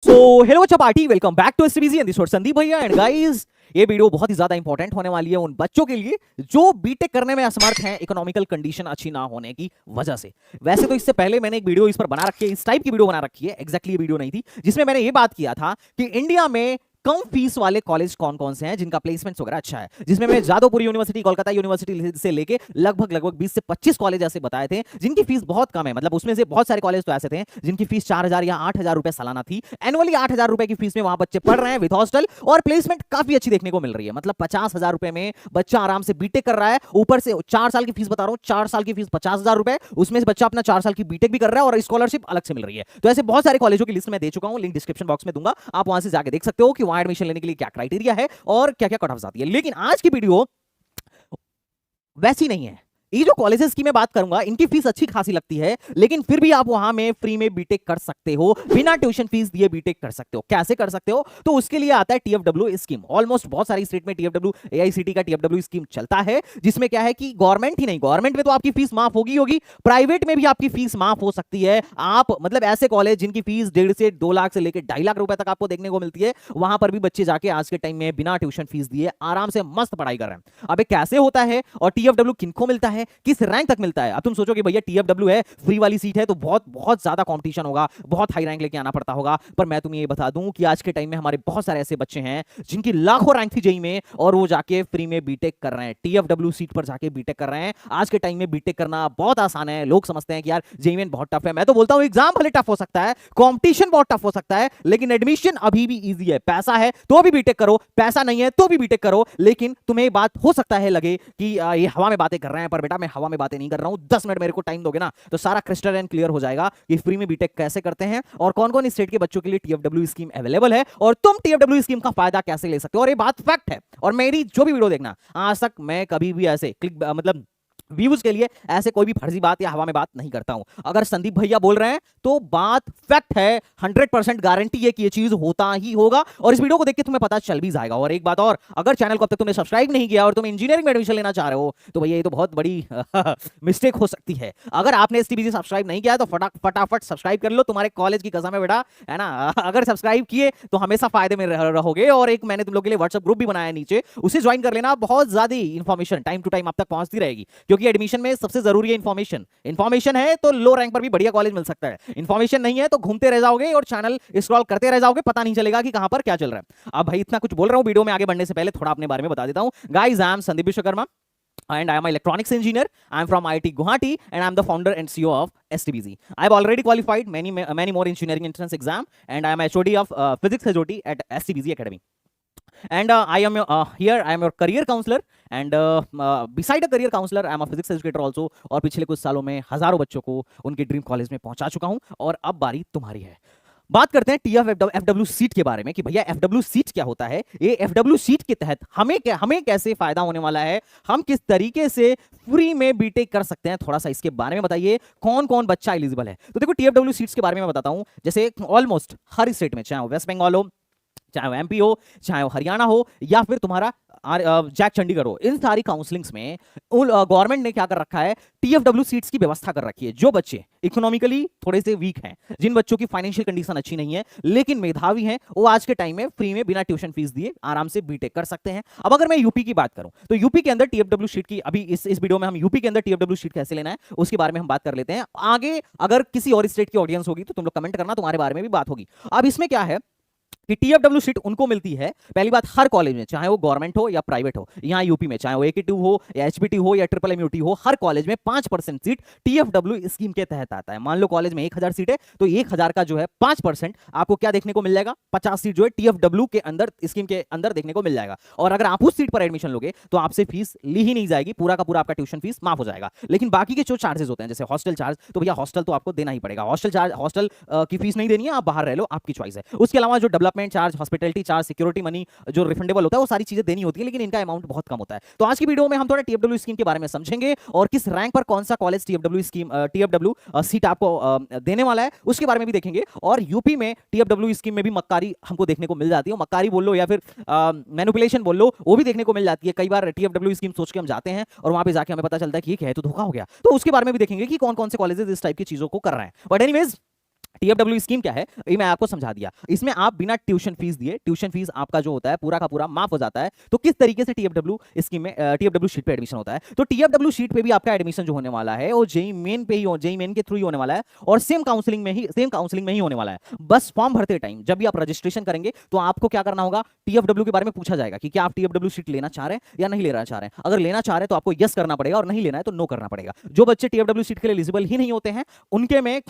सो hello बच्चा party, welcome back to STBG and this Sandeep भैया। And guys, ये video बहुत ही ज्यादा इंपॉर्टेंट होने वाली है उन बच्चों के लिए जो बीटेक करने में असमर्थ हैं इकोनॉमिकल कंडीशन अच्छी ना होने की वजह से। वैसे तो इससे पहले मैंने एक वीडियो इस पर बना रखी है, इस टाइप की वीडियो बना रखी है, एग्जैक्टली ये वीडियो नहीं थी, जिसमें मैंने ये बात किया था कि इंडिया में कम फीस वाले कॉलेज कौन कौन से हैं जिनका प्लेसमेंट्स वगैरह अच्छा है, जिसमें मैंने जादवपुर यूनिवर्सिटी, कोलकाता यूनिवर्सिटी से लेके लगभग 20 से 25 कॉलेज ऐसे बताए थे जिनकी फीस बहुत कम है। मतलब उसमें से बहुत सारे कॉलेज तो ऐसे थे जिनकी फीस 4000 या 8000 रुपए सालाना थी। एनुअली 8000 रुपए की फीस में वहां बच्चे पढ़ रहे हैं विद हॉस्टल, और प्लेसमेंट काफी अच्छी देखने को मिल रही है। मतलब 50,000 रुपए में बच्चा आराम से बीटेक कर रहा है, ऊपर से 4 साल की फीस बता रहा हूं, 4 साल की फीस 50,000 रुपए, उसमें से बच्चा अपना 4 साल की बीटेक भी कर रहा है और स्कॉलरशिप अलग से मिल रही है। तो ऐसे बहुत सारे कॉलेजों की लिस्ट मैं दे चुका हूं, लिंक डिस्क्रिप्शन बॉक्स में दूंगा, आप वहां से जाके देख सकते हो कि वहां एडमिशन लेने के लिए क्या क्राइटेरिया है और क्या क्या कट ऑफ आती है। लेकिन आज की वीडियो वैसी नहीं है। ये जो कॉलेजेस की मैं बात करूंगा इनकी फीस अच्छी खासी लगती है, लेकिन फिर भी आप वहां में फ्री में बीटेक कर सकते हो, बिना ट्यूशन फीस दिए बीटेक कर सकते हो। कैसे कर सकते हो? तो उसके लिए आता है टीएफडब्ल्यू स्कीम। ऑलमोस्ट बहुत सारी स्टेट में टीएफडब्ल्यू, एआईसीटी का टीएफडब्ल्यू स्कीम चलता है, जिसमें क्या है कि गवर्नमेंट ही नहीं, गवर्नमेंट में तो आपकी फीस माफ होगी, प्राइवेट में भी आपकी फीस माफ हो सकती है। आप मतलब ऐसे कॉलेज जिनकी फीस 1.5 से 2 लाख से लेकर 2.5 लाख रुपए तक आपको देखने को मिलती है, वहां पर भी बच्चे जाके आज के टाइम में बिना ट्यूशन फीस दिए आराम से मस्त पढ़ाई कर रहे हैं। अब कैसे होता है और टीएफडब्ल्यू किनको मिलता है, किस रैंक मिलता है? अब तुम सोचो कि भैया टीएफडब्ल्यू है, फ्री वाली सीट है, तो बहुत बहुत ज्यादा कंपटीशन होगा, बहुत हाई रैंक लेके आना पड़ता होगा। पर मैं तुम्हें ये बता दूं कि आज के टाइम में हमारे बहुत सारे ऐसे बच्चे हैं जिनकी लाखों रैंक थी जेईई में और वो जाके फ्री में बीटेक कर रहे हैं, टीएफडब्ल्यू सीट पर जाके बीटेक कर रहे हैं। आज के टाइम में बीटेक करना बहुत आसान है। लोग समझते हैं कि यार जेईई में बहुत टफ है, मैं तो बोलता हूं एग्जाम भले टफ हो सकता है, कंपटीशन बहुत टफ हो सकता है, लेकिन एडमिशन अभी भी इजी है। पैसा है तो भी बीटेक करो, पैसा नहीं है तो भी बीटेक करो। लेकिन तुम्हें बात हो सकता है लगे कि ये हवा में बातें कर रहे हैं, पर बेटा मैं हवा में बातें नहीं कर रहा हूं। 10 मिनट मेरे को टाइम दोगे ना तो सारा क्रिस्टल एंड क्लियर हो जाएगा कि फ्री में बीटेक कैसे करते हैं और कौन कौन स्टेट के बच्चों के लिए टीएफडब्ल्यू स्कीम अवेलेबल है और तुम टीएफडब्ल्यू स्कीम का फायदा कैसे ले सकते हो। और ये बात फैक्ट है, और मेरी जो भी वीडियो देखना, आज तक मैं कभी भी ऐसे क्लिक मतलब व्यूज के लिए ऐसे कोई भी फर्जी बात या हवा में बात नहीं करता हूं। अगर संदीप भैया बोल रहे हैं तो बात फैक्ट है, 100% गारंटी है कि ये चीज होता ही होगा, और इस वीडियो को देख के तुम्हें पता चल भी जाएगा। और एक बात और, अगर चैनल को अब तक तुमने सब्सक्राइब नहीं किया और तुम इंजीनियरिंग में एडमिशन लेना चाह रहे हो तो भैया ये तो बहुत बड़ी मिस्टेक हो सकती है। अगर आपने एसटीबीजी सब्सक्राइब नहीं किया तो फटाफट सब्सक्राइब कर लो, तुम्हारे कॉलेज की कसम है बेटा, है ना। अगर सब्सक्राइब किए तो हमेशा फायदे में रहोगे। और एक मैंने तुम लोग के लिए व्हाट्सएप ग्रुप भी बनाया नीचे, उसे ज्वाइन कर लेना। बहुत ज्यादा इंफॉर्मेशन टाइम टू टाइम आप तक पहुंचती रहेगी, क्योंकि एडमिशन में सबसे जरूरी है इंफॉर्मेशन। इंफॉर्मेशन है तो लो रैंक पर भी बढ़िया कॉलेज मिल सकता है, इंफॉर्मेशन नहीं है तो घूमते रह जाओगे और चैनल स्क्रॉल करते रह जाओगे, पता नहीं चलेगा कि कहां पर क्या चल रहा है। अब भाई इतना कुछ बोल रहा हूं, वीडियो में आगे बढ़ने से पहले थोड़ा अपने बारे में बता देता हूं। Guys, I am Sandeep Vishwakarma and I am an electronics engineer. I am from IIT Guwahati and I am the founder and CEO of STBZ. I have already qualified many more engineering entrance exam and I am HOD of physics HOD at STBZ Academy. And I am here I am your career counselor, and beside a career counselor I am a physics educator also. और पिछले कुछ सालों में हजारों बच्चों को उनके dream college में पहुंचा चुका हूं, और अब बारी तुम्हारी है। बात करते हैं टीएफडब्ल्यू सीट के बारे में कि भैया एफडब्ल्यू सीट क्या होता है। ये एफडब्ल्यू सीट के तहत हमें कैसे फायदा होने वाला है, हम किस तरीके से फ्री में बीटेक कर सकते हैं, थोड़ा सा इसके बारे में बताइए। कौन कौन बच्चा एलिजिबल है? तो देखो टीएफडब्ल्यू सीट्स के बारे में मैं बताता हूं। जैसे ऑलमोस्ट हर स्टेट में, चाहे वो वेस्ट बंगाल हो, चाहे वो एमपी हो, चाहे वो हरियाणा हो, या फिर तुम्हारा जैक चंडीगढ़ हो, इन सारी काउंसलिंग्स में गवर्नमेंट ने क्या कर रखा है, टीएफडब्ल्यू सीट्स की व्यवस्था कर रखी है। जो बच्चे इकोनॉमिकली थोड़े से वीक हैं, जिन बच्चों की फाइनेंशियल कंडीशन अच्छी नहीं है लेकिन मेधावी हैं, वो आज के टाइम में फ्री में बिना ट्यूशन फीस दिए आराम से बीटेक कर सकते हैं। अब अगर मैं यूपी की बात करूं तो यूपी के अंदर टीएफडब्ल्यू सीट की, अभी इस वीडियो में हम यूपी के अंदर टीएफडब्ल्यू सीट कैसे लेना है उसके बारे में हम बात कर लेते हैं। आगे अगर किसी और स्टेट की ऑडियंस होगी तो तुम लोग कमेंट करना, तुम्हारे बारे में भी बात होगी। अब इसमें क्या है कि टीएफडब्ल्यू सीट उनको मिलती है, पहली बात हर कॉलेज में, चाहे वो गवर्नमेंट हो या प्राइवेट हो। यहाँ यूपी में चाहे वो एकेटी हो या एचबीटी हो या ट्रिपल एमयूटी हो, हर कॉलेज में 5% सीट टीएफडब्ल्यू स्कीम के तहत आता है। मान लो कॉलेज में 1000 सीट है तो 1000 का जो है 5% आपको क्या देखने को मिल जाएगा, 50 सीट जो है टीएफडब्ल्यू के अंदर, स्कीम के अंदर देखने को मिल जाएगा। और अगर आप उस सीट पर एडमिशन लोगे तो आपसे फीस ली ही नहीं जाएगी, पूरा का पूरा आपका ट्यूशन फीस माफ हो जाएगा। लेकिन बाकी के जो चार्जेस होते हैं, जैसे हॉस्टल चार्ज, तो भैया हॉस्टल तो आपको देना ही पड़ेगा। हॉस्टल चार्ज, हॉस्टल की फीस नहीं देनी है, आप बाहर रह लो, आपकी चॉइस है। उसके अलावा जो development charge, hospitality charge, security money जो रिफंडेबल होता है, वो सारी चीजें देनी होती है, लेकिन इनका अमाउंट बहुत कम होता है। तो आज की वीडियो में हम थोड़ा टीएफडब्ल्यू स्कीम के बारे में समझेंगे और किस रैंक पर कौन सा कॉलेज टीएफडब्ल्यू सीट आपको देने वाला है उसके बारे में भी देखेंगे। और यूपी में टीएफडब्ल्यू स्कीम में भी मक्कारी हमको देखने को मिल जाती है, मक्कारी बोल लो या फिर मैनिपुलेशन बोल लो, वो भी देखने को मिल जाती है। कई बार टीएफडब्ल्यू स्कीम सोच के हम जाते हैं और वहां पे जाके हमें पता चलता है कि ये क्या है, तो धोखा हो गया। तो उसके बारे में भी देखेंगे कि कौन कौन से कॉलेजेस इस टाइप की चीजों को कर रहे हैं। बट एनीवेज, टीएफडब्ल्यू स्कीम क्या है ये मैं आपको समझा दिया। इसमें आप बिना ट्यूशन फीस दिए, ट्यूशन फीस आपका जो होता है पूरा का पूरा माफ हो जाता है। तो किस तरीके से टीएफडब्ल्यू स्कीम में टीएफडब्ल्यू शीट पे एडमिशन होता है, तो टीएफडब्ल्यू शीट पे भी आपका एडमिशन जो होने वाला है वो जेई मेन पे ही, जेई मेन के थ्रू ही होने वाला है और सेम काउंसलिंग में ही होने वाला है। बस फॉर्म भरते टाइम जब भी आप रजिस्ट्रेशन करेंगे तो आपको क्या करना होगा, टीएफडब्ल्यू के बारे में पूछा जाएगा कि क्या आप टीएफडब्ल्यू शीट लेना चाह रहे हैं या नहीं लेना चाह रहे हैं। अगर लेना चाह रहे हैं तो आपको यस करना पड़ेगा और नहीं लेना है तो नो करना पड़ेगा। जो बच्चे टीएफडब्ल्यू शीट के लिए एलिजिबल ही नहीं होते हैं उनके में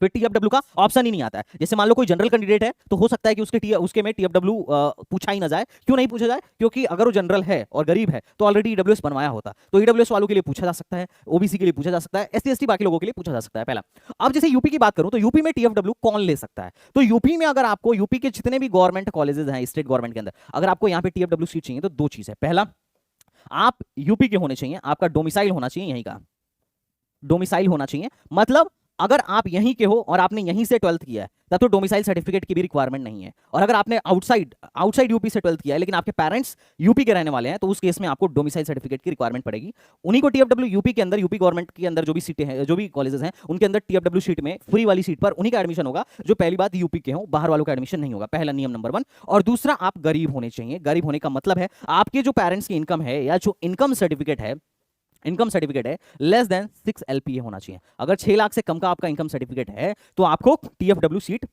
फिर टीएफडब्ल्यू का ऑप्शन ही नहीं आता है। जैसे मान लो कोई जनरल कैंडिडेट है तो हो सकता है कि उसके में टीएफडब्ल्यू पूछा ही ना जाए। क्यों नहीं पूछा जाए, क्योंकि अगर वो जनरल है और गरीब है तो ऑलरेडी ईडब्ल्यूएस बनवाया होता, तो ईडब्ल्यूएस वालों के लिए पूछा जा सकता है, ओबीसी के लिए पूछा जा सकता है, एससी एसटी बाकी लोगों के लिए पूछा जा सकता है पहला। अब जैसे यूपी की बात करूं तो यूपी में टीएफडब्ल्यू कौन ले सकता है, तो यूपी में अगर आपको यूपी के जितने भी गवर्नमेंट कॉलेजेस हैं स्टेट गवर्नमेंट के अंदर, अगर आपको यहाँ पे टीएफडब्ल्यू सीट चाहिए तो दो चीज है। पहला, आप यूपी के होने चाहिए, आपका डोमिसाइल होना चाहिए यहीं का, डोमिसाइल होना चाहिए। मतलब अगर आप यहीं के हो और आपने यहीं से 12th किया है तब तो डोमिसाइल सर्टिफिकेट की भी रिक्वायरमेंट नहीं है। और अगर आपने आउटसाइड यूपी से 12th किया है लेकिन आपके पेरेंट्स यूपी के रहने वाले हैं तो उस केस में आपको डोमिसाइल सर्टिफिकेट की रिक्वायरमेंट पड़ेगी। उन्हीं को टीएफडब्ल्यू यूपी के अंदर, यूपी गवर्नमेंट के अंदर जो भी सीटें हैं, जो भी कॉलेजेस हैं उनके अंदर टीएफडब्ल्यू सीट में फ्री वाली सीट पर उन्हीं का एडमिशन होगा जो पहली बात यूपी के हो, बाहर वालों का एडमिशन नहीं होगा, पहला नियम नंबर 1। और दूसरा, आप गरीब होने चाहिए। गरीब होने का मतलब है आपके जो पेरेंट्स की इनकम है या जो इनकम सर्टिफिकेट है लेस देन 6 LPA होना चाहिए। अगर 6 लाख से कम का आपका इनकम सर्टिफिकेट है तो आपको टीएफडब्ल्यू सीट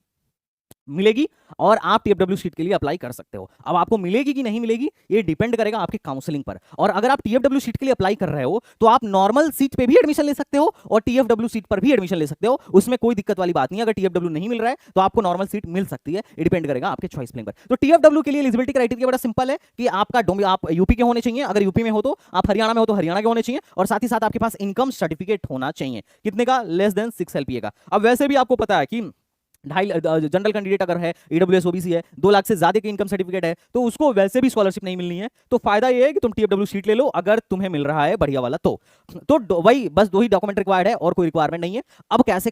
मिलेगी और आप टीएफडब्ल्यू सीट के लिए अप्लाई कर सकते हो। अब आपको मिलेगी कि नहीं मिलेगी ये डिपेंड करेगा आपके काउंसलिंग पर। और अगर आप टीएफडब्ल्यू सीट के लिए अप्लाई कर रहे हो तो आप नॉर्मल सीट पे भी एडमिशन ले सकते हो और टीएफडब्ल्यू सीट पर भी एडमिशन ले सकते हो, उसमें कोई दिक्कत वाली बात नहीं है। अगर टीएफडब्ल्यू नहीं मिल रहा है तो आपको नॉर्मल सीट मिल सकती है, ये डिपेंड करेगा आपके चॉइस प्लेन पर। तो टीएफडब्ल्यू के लिए एलिजिबिलिटी क्राइटेरिया बड़ा सिंपल है कि आप यूपी के होने चाहिए, अगर यूपी में हो तो आप हरियाणा में हो तो हरियाणा के होने चाहिए, और साथ ही साथ आपके पास इनकम सर्टिफिकेट होना चाहिए। कितने का? लेस देन 6 LPA का। अब वैसे भी आपको पता है कि जनरल कैंडिडेट अगर है, ईडब्ल्यूएस ओबीसी है, 2 लाख से ज्यादा की इनकम सर्टिफिकेट है तो उसको वैसे भी स्कॉलरशिप नहीं मिलनी है। तो फायदा ये है कि तुम टीएफडब्ल्यू सीट ले लो अगर तुम्हें मिल रहा है बढ़िया वाला। तो वही बस 2 ही डॉक्यूमेंट रिक्वायर्ड है और कोई रिक्वायरमेंट नहीं है। अब कैसे,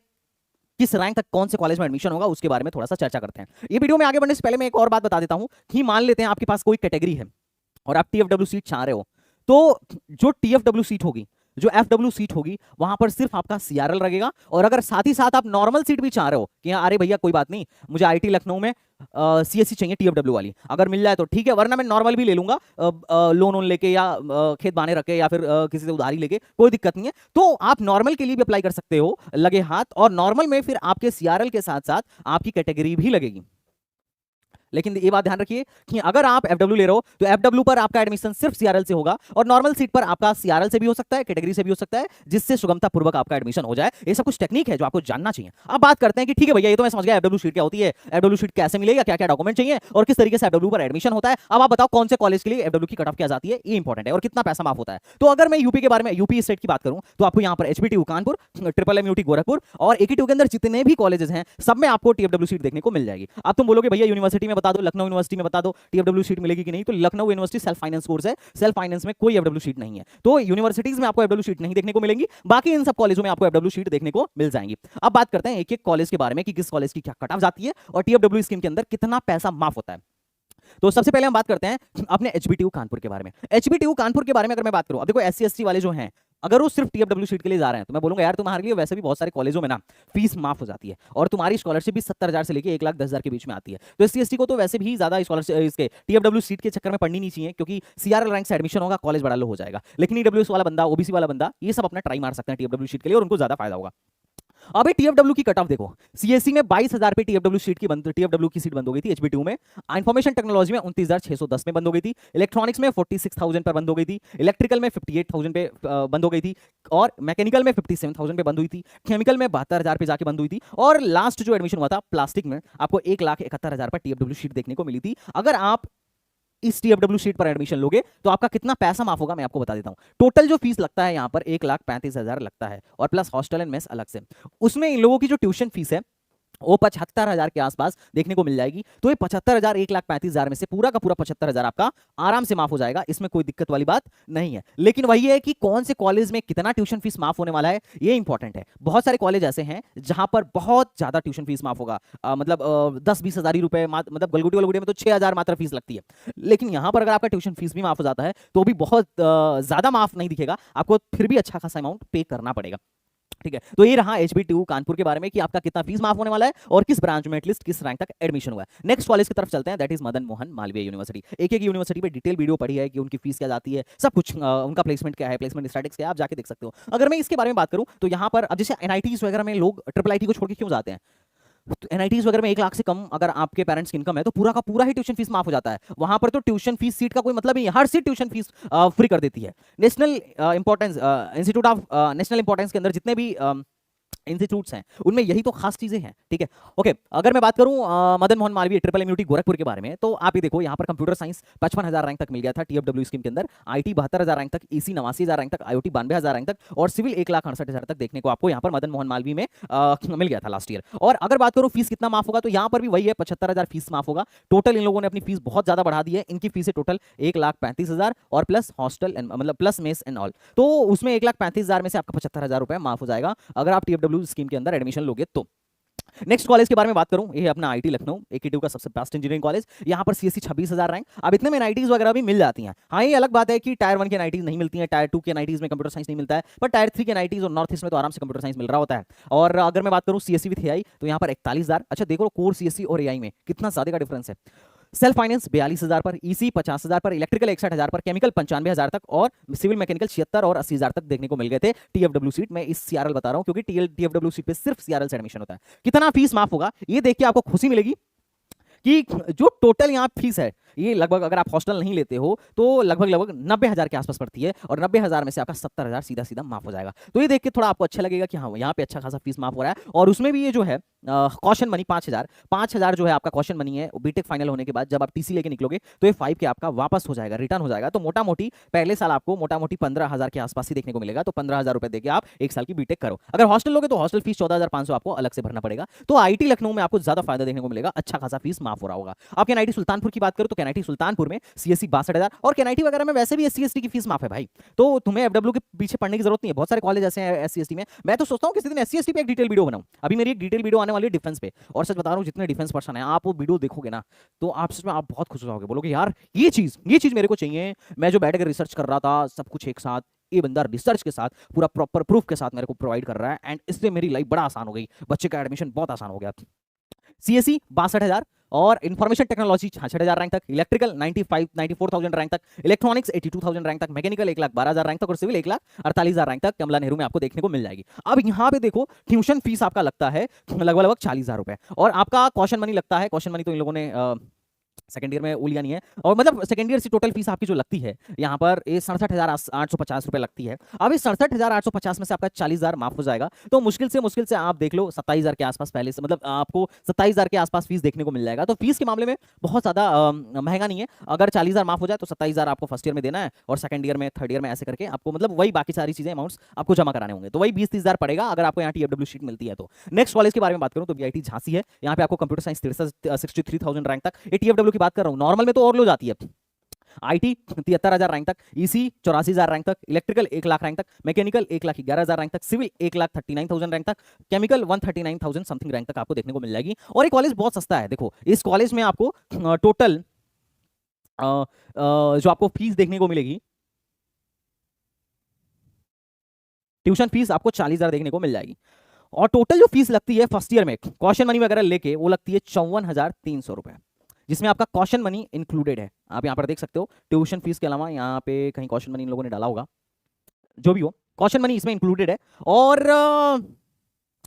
किस रैंक तक कौन से कॉलेज में एडमिशन होगा उसके बारे में थोड़ा सा चर्चा करते हैं। ये वीडियो में आगे बढ़ने से पहले मैं एक और बात बता देता हूं कि मान लेते हैं आपके पास कोई कैटेगरी है और आप टीएफडब्ल्यू सीट चाह रहे हो, तो जो टीएफडब्ल्यू सीट होगी, जो एफडब्ल्यू सीट होगी, वहां पर सिर्फ आपका सीआरएल लगेगा। और अगर साथ ही साथ आप नॉर्मल सीट भी चाह रहे हो कि अरे भैया कोई बात नहीं, मुझे आईटी लखनऊ में सीएससी चाहिए टीएफडब्ल्यू वाली, अगर मिल जाए तो ठीक है, वरना मैं नॉर्मल भी ले लूंगा, लोन लेके या खेत बाने रख के या फिर किसी से उधारी लेके, कोई दिक्कत नहीं है। तो आप नॉर्मल के लिए भी अप्लाई कर सकते हो लगे हाथ, और नॉर्मल में फिर आपके सीआरएल के साथ साथ आपकी कैटेगरी भी लगेगी। लेकिन ये बात ध्यान रखिए कि अगर आप एफडब्ल्यू ले रहे हो तो एफडब्ल्यू पर आपका एडमिशन सिर्फ सीआरएल से होगा और नॉर्मल सीट पर आपका सीआरएल से भी हो सकता है, कैटेगरी से भी हो सकता है, जिससे सुगमता पूर्वक आपका एडमिशन हो जाए। ये सब कुछ टेक्निक है जो आपको जानना चाहिए। अब बात करते हैं कि ठीक है भैया, ये तो मैं समझ गया एफडब्ल्यू सीट क्या होती है, एफडब्ल्यू सीट कैसे मिलेगा, क्या क्या डॉक्यूमेंट चाहिए और किस तरीके से एफडब्ल्यू पर एडमिशन होता है। अब आप बताओ कौन से कॉलेज के लिए एफडब्ल्यू की कट ऑफ क्या जाती है, ये इंपॉर्टेंट है, और कितना पैसा माफ होता है। तो अगर मैं यूपी के बारे में, यूपी स्टेट की बात करूं तो आपको यहाँ पर एचबीटीयू कानपुर, ट्रिपल एमयूटी गोरखपुर और एकेटीयू के अंदर जितने भी कॉलेजेस हैं सब में आपको टीएफडब्ल्यू सीट देखने को मिल जाएगी। अब तुम बोलोगे भैया यूनिवर्सिटी में बता दो, लखनऊ यूनिवर्सिटी में बता दो टीएफडब्ल्यू सीट मिलेगी कि नहीं, तो Lucknow university self finance course है, सेल्फ फाइनेंस में कोई एफडब्ल्यू सीट नहीं है, तो यूनिवर्सिटीज में आपको एफडब्ल्यू सीट नहीं देखने को मिलेंगी। बाकी इन सब कॉलेजों में आपको एफडब्ल्यू सीट देखने को मिल जाएंगी। अब बात करते हैं एक एक कॉलेज के बारे में कि किस कॉलेज की क्या कट ऑफ जाती है और टीएफडब्ल्यू स्कीम के अंदर कितना पैसा माफ होता है। तो सबसे पहले हम बात करते हैं अपने एचबीटीयू कानपुर के बारे में। एचबीटीयू कानपुर के बारे में अगर मैं बात करूं, अब देखो एससी एसटी वाले जो हैं अगर वो सिर्फ टीएफडब्ल्यू सीट के लिए जा रहे हैं तो मैं बोलूंगा यार तुम्हारे लिए वैसे भी बहुत सारे कॉलेजों में ना फीस माफ हो जाती है और तुम्हारी स्कॉलरशिप भी 70,000 से लेकर 1,10,000 के बीच में आती है। तो एससी एसटी को तो वैसे भी ज्यादा स्कॉलरशिप इसके टीएफडब्ल्यू सीट के चक्कर में पढ़नी नहीं चाहिए, क्योंकि सीआरएल रैंक से एडमिशन होगा, कॉलेज बड़ा लो हो जाएगा। लेकिन ईडब्ल्यूएस वाला बंदा, ओबीसी वाला बंदा, ये सब अपना ट्राई मार सकते हैं टीएफडब्ल्यू सीट के लिए और उनको ज्यादा फायदा होगा। अभी टीएफडब्ल्यू की कट ऑफ देखो, सीएससी में 22,000 पे टीएफडब्ल्यू की सीट बंद हो गई थी, एचबीटीयू में इंफॉर्मेशन टेक्नोलॉजी में 29,610 में बंद हो गई थी, इलेक्ट्रॉनिक्स में 46,000 पर बंद हो गई थी, इलेक्ट्रिकल में 58,000 पे बंद हो गई थी, और मैकेनिकल में 57,000 पे बंद हुई थी, केमिकल में 72,000 पे जाके बंद हुई थी, और लास्ट जो एडमिशन हुआ था प्लास्टिक में आपको 1,71,000 पर टीएफडब्ल्यू सीट देखने को मिली थी। अगर आप इस टीएफडब्ल्यू सीट पर एडमिशन लोगे तो आपका कितना पैसा माफ होगा मैं आपको बता देता हूं। टोटल जो फीस लगता है यहां पर 1,35,000 लगता है, और प्लस हॉस्टल एंड मेस अलग से। उसमें इन लोगों की जो ट्यूशन फीस है वो 75,000 के आसपास देखने को मिल जाएगी। तो ये 75,000 1,35,000 में से पूरा का पूरा 75,000 आपका आराम से माफ हो जाएगा, इसमें कोई दिक्कत वाली बात नहीं है। लेकिन वही है कि कौन से कॉलेज में कितना ट्यूशन फीस माफ होने वाला है ये इंपॉर्टेंट है। बहुत सारे कॉलेज ऐसे हैं जहां पर बहुत ज्यादा ट्यूशन फीस माफ होगा, मतलब 10-20 हजार ही रुपए, मतलब गलगुटी वलगुटी में तो 6,000 मात्र फीस लगती है। लेकिन यहां पर अगर आपका ट्यूशन फीस भी माफ हो जाता है तो भी बहुत ज्यादा माफ नहीं दिखेगा, आपको फिर भी अच्छा खासा अमाउंट पे करना पड़ेगा। ठीक है। तो ये रहा HB2 कानपुर के बारे में कि आपका कितना फीस माफ होने वाला है और किस ब्रांच में एटलीस्ट किस रैंक तक एडमिशन हुआ है। नेक्स्ट कॉलेज की तरफ चलते हैं, that is Madan Mohan Malviya university. एक एक यूनिवर्सिटी पे डिटेल वीडियो पड़ी है कि उनकी फीस क्या जाती है, सब कुछ, उनका प्लेसमेंट क्या है, प्लेसमेंट स्टैटिस्टिक्स क्या है, आप जाके देख सकते हो। अगर मैं इसके बारे में बात करूं तो यहाँ पर अब जैसे NITs वगैरह में लोग ट्रिपल IT को छोड़ के क्यों जाते हैं, तो NITs वगैरह में 1 लाख से कम अगर आपके पेरेंट्स की इनकम है तो पूरा का पूरा ही ट्यूशन फीस माफ हो जाता है। वहां पर तो ट्यूशन फीस सीट का कोई मतलब नहीं है, हर सीट ट्यूशन फीस फ्री कर देती है। National importance institute of national importance के अंदर जितने भी इंस्टीट्यूट्स हैं उनमें यही तो खास चीजें हैं। ठीक है, ओके। अगर मैं बात करूं मदन मोहन मालवीय ट्रिपल MUT गोरखपुर के बारे में, तो आप ये देखो यहाँ पर कंप्यूटर साइंस 55,000 रैंक तक मिल गया था TFW स्कीम के अंदर, IT 72,000 रैंक तक, EC 89,000 रैंक तक, IoT 92,000 रैंक तक और सिविल 1,68,000 तक देखने को आपको यहाँ पर मदन मोहन मालवीय में मिल गया था लास्ट ईयर। और अगर बात करूं फीस कितना माफ होगा, तो यहाँ पर भी वही है, 75,000 फीस माफ होगा। टोटल इन लोगों ने अपनी फीस बहुत ज्यादा बढ़ा दी है, इनकी फीस है टोटल 1,35,000 और प्लस हॉस्टल मतलब प्लस मेस एंड ऑल, तो उसमें 1,35,000 में से आपका 75,000 रुपए माफ हो जाएगा अगर आप TFW स्कीम के अंदर एडमिशन लोगे तो। नेक्स्ट कॉलेज के बारे में बात करूं, ये है अपना IT लखनऊ, AKTU का सबसे बेस्ट इंजीनियरिंग कॉलेज। यहां पर CSE 26,000 रैंक। अब इतने में NITs वगैरह भी मिल जाती हैं। हाँ, ये अलग बात है कि टायर 1 के NITs नहीं मिलती हैं, टायर 2 के NITs में कंप्यूटर साइंस नहीं मिलता है, पर टायर 3 के NITs और नॉर्थ ईस्ट में तो आराम से कंप्यूटर साइंस मिल रहा होता है। और अगर मैं बात करूं CSE विद AI तो यहां पर 41,000। अच्छा देखो कोर CSE और AI में कितना ज्यादा का डिफरेंस है। सेल्फ फाइनेंस 42,000 पर, EC 50,000 पर, इलेक्ट्रिकल 61,000 पर, केमिकल 95,000 तक और सिविल मैकेनिकल 76 और 80,000 तक देखने को मिल गए थे TFW सीट। मैं इस CRL बता रहा हूं क्योंकि TFW सीट पे सिर्फ CRL से एडमिशन होता है। कितना फीस माफ होगा ये देख के आपको खुशी मिलेगी कि जो टोटल यहाँ फीस है ये लगभग, अगर आप हॉस्टल नहीं लेते हो तो लगभग 90,000 के आसपास पड़ती है और 90,000 में से आपका 70,000 सीधा सीधा माफ हो जाएगा। तो ये देख के थोड़ा आपको अच्छा लगेगा कि हाँ यहाँ पे अच्छा खासा फीस माफ हो रहा है। और उसमें भी ये जो है कॉशन मनी 5,000 जो है आपका कॉशन मनी है, बीटेक फाइनल होने के बाद जब आप TC लेके निकलोगे तो ये 5 के आपका वापस हो जाएगा, रिटर्न हो जाएगा। तो मोटा मोटी पहले साल आपको मोटा मोटी 15,000 के आसपास ही देखने को मिलेगा। तो 15,000 रुपए देके आप 1 साल की बीटेक करो। अगर हॉस्टल लोगे तो हॉस्टल फीस 14,500 आपको अलग से भरना पड़ेगा। तो IT लखनऊ में आपको ज्यादा फायदा देखने को मिलेगा, अच्छा खासा फीस माफ हो रहा होगा। आप NIT सुल्तानपुर की बात करो तो NIT सुल्तानपुर में CSE 62,000 और NIT वगैरह में वैसे भी SC ST की फीस माफ है भाई, तो तुम्हें FW के पीछे पढ़ने की जरूरत नहीं है। बहुत सारे कॉलेज ऐसे हैं SC ST में। मैं तो सोचता हूं किसी दिन SC ST पे एक डिटेल वीडियो बनाऊं। अभी मेरी एक डिटेल वीडियो आने वाली है डिफेंस पे, और सच बता रहा हूं जितने डिफेंस पर्सन है आप वो वीडियो देखोगे ना तो आप सच में आप बहुत खुश हो जाओगे, बोलोगे यार ये चीज मेरे को चाहिए। मैं जो बैठ कर रिसर्च कर रहा था सब कुछ एक साथ, ये बंदा रिसर्च के साथ पूरा प्रॉपर प्रूफ के साथ मेरे को प्रोवाइड कर रहा है एंड इससे मेरी लाइफ बड़ा आसान हो गई, बच्चे का एडमिशन बहुत आसान हो गया। CSE 62,000 और इंफॉर्मेशन टेक्नोलॉजी 66,000 रैंक तक, इलेक्ट्रिकल 94,000 रैंक तक, इलेक्ट्रॉनिक्स 82,000 रैंक तक, मैकेनिकल 1,12,000 रैंक तक और सिविल 1,48,000 रैंक तक कमला नेहरू में आपको देखने को मिल जाएगी। अब यहाँ पे देखो ट्यूशन फीस आपका लगता है लगभग 40,000 रुपए और आपका कॉशन मनी लगता है। कॉशन मनी तो इन लोगों ने सेकंड ईयर में उलिया नहीं है, और मतलब सेकंड ईयर से टोटल फीस आपकी जो लगती है यहाँ पर ये 67,850 रुपए लगती है। अब इस 67,850 में से आपका 40,000 माफ हो जाएगा, तो मुश्किल से आप देख लो 27,000 के आसपास पहले से, मतलब आपको 27,000 के आसपास फीस देखने को मिल जाएगा। तो फीस के मामले में बहुत ज्यादा महंगा नहीं है। अगर 40,000 माफ हो जाए तो 27,000 आपको फर्स्ट ईयर में देना है और सेकंड ईयर में थर्ड ईयर में ऐसे करके आपको मतलब वही बाकी सारी चीजें अमाउंट्स आपको जमा कराने होंगे, तो वही 20-30,000 पड़ेगा अगर आपको यहाँ TFW शीट मिलती है तो। नेक्स्ट कॉलेज के बारे में बात करूँ तो VIT झांसी है। यहाँ पे आपको कंप्यूटर साइंस 63,000 रैंक तक, ये TFW की बात कर रहा हूँ, नॉर्मल में तो और लो जाती है। IT 73,000 रैंक तक, EC 84,000 रैंक तक, इलेक्ट्रिकल 1 लाख रैंक तक, मैकेनिकल 1,11,000 रैंक तक, सिविल 1,39,000 रैंक तक, केमिकल 139,000 समथिंग रैंक तक आपको देखने को मिल जाएगी। और ये कॉलेज बहुत सस्ता है। देखो इस कॉलेज में आपको टोटल जो आपको फीस देखने को मिलेगी, ट्यूशन फीस आपको 40,000 देखने को मिल जाएगी और टोटल जो फीस लगती है फर्स्ट ईयर में कॉशन मनी वगैरह लेके वो लगती है 54,300 रुपए, जिसमें आपका कॉशन मनी इंक्लूडेड है। आप यहाँ पर देख सकते हो ट्यूशन फीस के अलावा यहाँ पे कहीं कॉशन मनी इन लोगों ने डाला होगा, जो भी हो कॉशन मनी इसमें इंक्लूडेड है। और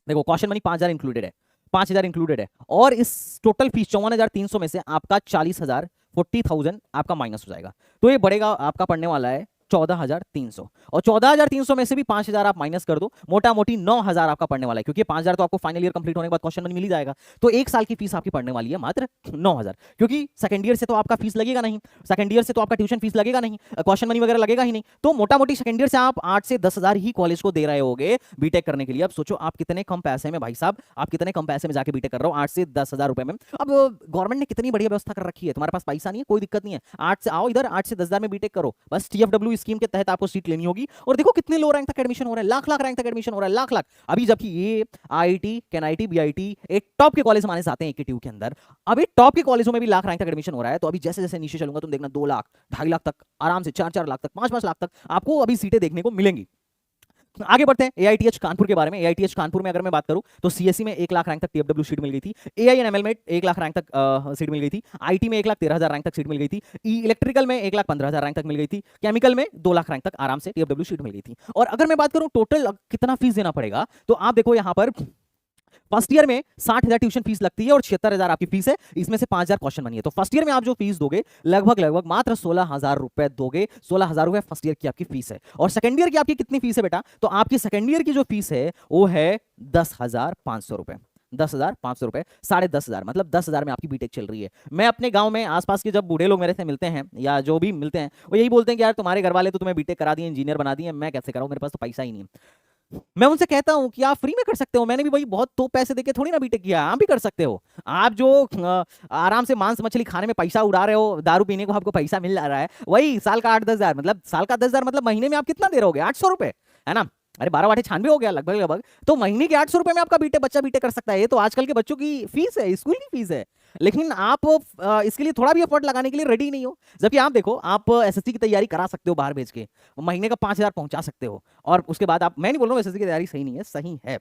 देखो कॉशन मनी 5,000 इंक्लूडेड है, 5,000 इंक्लूडेड है और इस टोटल फीस 54,300 में से आपका 40,000 40,000 आपका माइनस हो जाएगा, तो ये बढ़ेगा आपका पड़ने वाला है 14,300 और 14,300 में से भी 5,000 आप माइनस कर दो, मोटा मोटी 9,000 आपका पड़ने वाला है, क्योंकि 5,000 तो आपको फाइनल ईयर कंप्लीट होने के बाद क्वेश्चन मनी मिल ही जाएगा। तो एक साल की फीस आपकी पड़ने वाली है मात्र 9,000, क्योंकि सेकंड ईयर से तो आपका फीस लगेगा नहीं, सेकंड ईयर से तो आपका ट्यूशन फीस लगेगा नहीं, क्वेश्चन मनी वगैरह लगेगा ही नहीं, तो मोटा मोटी सेकंड ईयर से आप 8 से 10,000 ही कॉलेज को दे रहे होगे बीटेक करने के लिए। अब सोचो आप कितने कम पैसे में, भाई साहब आप कितने कम पैसे में जाके बीटेक कर रहे हो, 8 से 10,000 रुपए में। अब गवर्नमेंट ने कितनी बढ़िया व्यवस्था कर रखी है, तुम्हारे पास पैसा नहीं है कोई दिक्कत नहीं है, 8 से आओ इधर 8 से 10,000 में बीटेक करो, बस TFW स्कीम के तहत आपको सीट लेनी होगी। और देखो कितने लो रैंक तक एडमिशन हो रहा है, लाख रैंक तक एडमिशन हो रहा है, लाख। अभी जबकि ये IIT KNIT BIT एक टॉप के कॉलेज माने जाते हैं AKTU के अंदर, अभी टॉप के कॉलेजों में भी लाख रैंक तक एडमिशन हो रहा है। तो अभी जैसे जैसे नीचे चलूंगा तुम देखना 2 लाख 2.5 लाख तक आराम से 4-4 लाख तक 5-5 लाख तक आपको अभी सीटें देखने को मिलेंगी। आगे बढ़ते हैं एआईटीएच कानपुर के बारे में। एआईटीएच कानपुर में अगर मैं बात करूं तो सीएससी में 1 लाख रैंक तक टीएफडब्ल्यू सीट मिल गई थी। एआईएनएमएल में 1 लाख रैंक तक सीट मिल गई थी। आईटी में 1,13,000 रैंक तक सीट मिल गई थी। इलेक्ट्रिकल में 1,15,000 रैंक तक मिल गई थी। केमिकल में 2 लाख रैंक तक आराम से टीएफडब्ल्यू सीट मिल गई थी। और अगर मैं बात करूं टोटल कितना फीस देना पड़ेगा, तो आप देखो यहां पर फर्स्ट ईयर में 60,000 ट्यूशन फीस लगती है और 76,000 आपकी फीस है। इसमें से 5,000 क्वेश्चन बनी है, तो फर्स्ट ईयर में आप जो फीस दोगे लगभग मात्र 16,000 रुपए दोगे। 16,000 रुपए फर्स्ट ईयर की आपकी फीस है। और सेकंड ईयर की आपकी कितनी फीस है बेटा, तो आपकी सेकंड ईयर की जो फीस है वो है 10,500 रुपए। 10,500 रुपए, 10,500, मतलब 10,000 में आपकी बीटेक चल रही है। मैं अपने गांव में आसपास के जब बूढ़े लोग मेरे से मिलते हैं या जो भी मिलते हैं, वो यही बोलते हैं कि यार तुम्हारे घर वाले तो तुम्हें बीटेक करा दिए, इंजीनियर बना दिए, मैं कैसे कराऊं, मेरे पास तो पैसा ही नहीं है। मैं उनसे कहता हूं कि आप फ्री में कर सकते हो, मैंने भी भाई बहुत तो पैसे देके थोड़ी ना बीटेक किया, आप भी कर सकते हो। आप जो आराम से मांस मछली खाने में पैसा उड़ा रहे हो, दारू पीने को आपको पैसा मिल रहा है, वही साल का 8-10,000, मतलब साल का 10,000 मतलब महीने में आप कितना दे रहोगे, 800 रुपए, है ना। अरे 12 वाटे 96 हो गया लगभग। तो महीने के 800 रुपए में आपका बच्चा बीटेक कर सकता है। ये तो आजकल के बच्चों की फीस है, स्कूल की फीस है। लेकिन आप इसके लिए थोड़ा भी एफर्ट लगाने के लिए रेडी नहीं हो। जबकि आप देखो, आप एसएससी की तैयारी करा सकते हो बाहर भेज के, महीने का 5,000 पहुंचा सकते हो। और उसके बाद आप, मैं नहीं बोल रहा हूँ एसएससी की तैयारी सही नहीं है, सही है,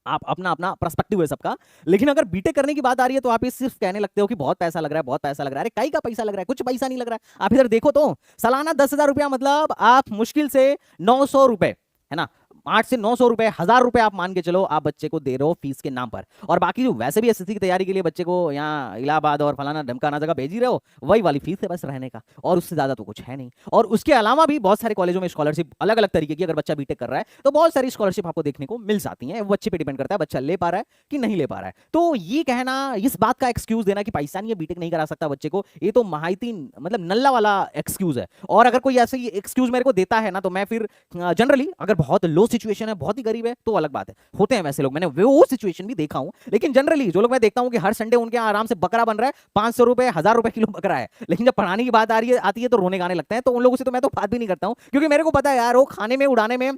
आप अपना अपना पर्सपेक्टिव है सबका। लेकिन अगर बीटेक करने की बात आ रही है तो आप ये सिर्फ कहने लगते हो कि बहुत पैसा लग रहा है, बहुत पैसा लग रहा है। अरे कई का पैसा लग रहा है, कुछ पैसा नहीं लग रहा है। आप इधर देखो तो सालाना 10,000 रुपया, मतलब आप मुश्किल से 900 रुपए, है ना, 8 से 900 रुपए, 1,000 रुपए आप मान के चलो आप बच्चे को दे रहे हो फीस के नाम पर। और बाकी जो वैसे भी एसएससी की तैयारी के लिए बच्चे को यहाँ इलाहाबाद और फलाना ढमकाना जगह भेज ही रहे हो, वही वाली फीस है बस रहने का, और उससे ज्यादा तो कुछ है नहीं। और उसके अलावा भी बहुत सारे कॉलेजों में स्कॉलरशिप अलग अलग तरीके की, अगर बच्चा बीटेक कर रहा है तो बहुत सारी स्कॉलरशिप आपको देखने को मिल जाती है। बच्चे पे डिपेंड करता है बच्चा ले पा रहा है कि नहीं ले पा रहा है। तो ये कहना, इस बात का एक्सक्यूज देना कि पैसा नहीं है बीटेक नहीं करा सकता बच्चे को, ये तो महाइती मतलब नल्ला वाला एक्सक्यूज है। और अगर कोई ऐसे एक्सक्यूज मेरे को देता है ना, तो मैं फिर जनरली, अगर बहुत लो सिचुएशन है, बहुत ही गरीब है, तो अलग बात है, होते हैं वैसे लोग, मैंने वो सिचुएशन भी देखा हूं। लेकिन जनरली जो लोग मैं देखता हूं कि हर संडे उनके आराम से बकरा बन रहा है, 500 रुपए 1,000 रुपए किलो बकरा है, लेकिन जब पढ़ाने की बात आती है तो रोने गाने लगते हैं। तो उन लोगों से तो मैं तो बात भी नहीं करता हूं, क्योंकि मेरे को पता है यार, वो खाने में, उड़ाने में,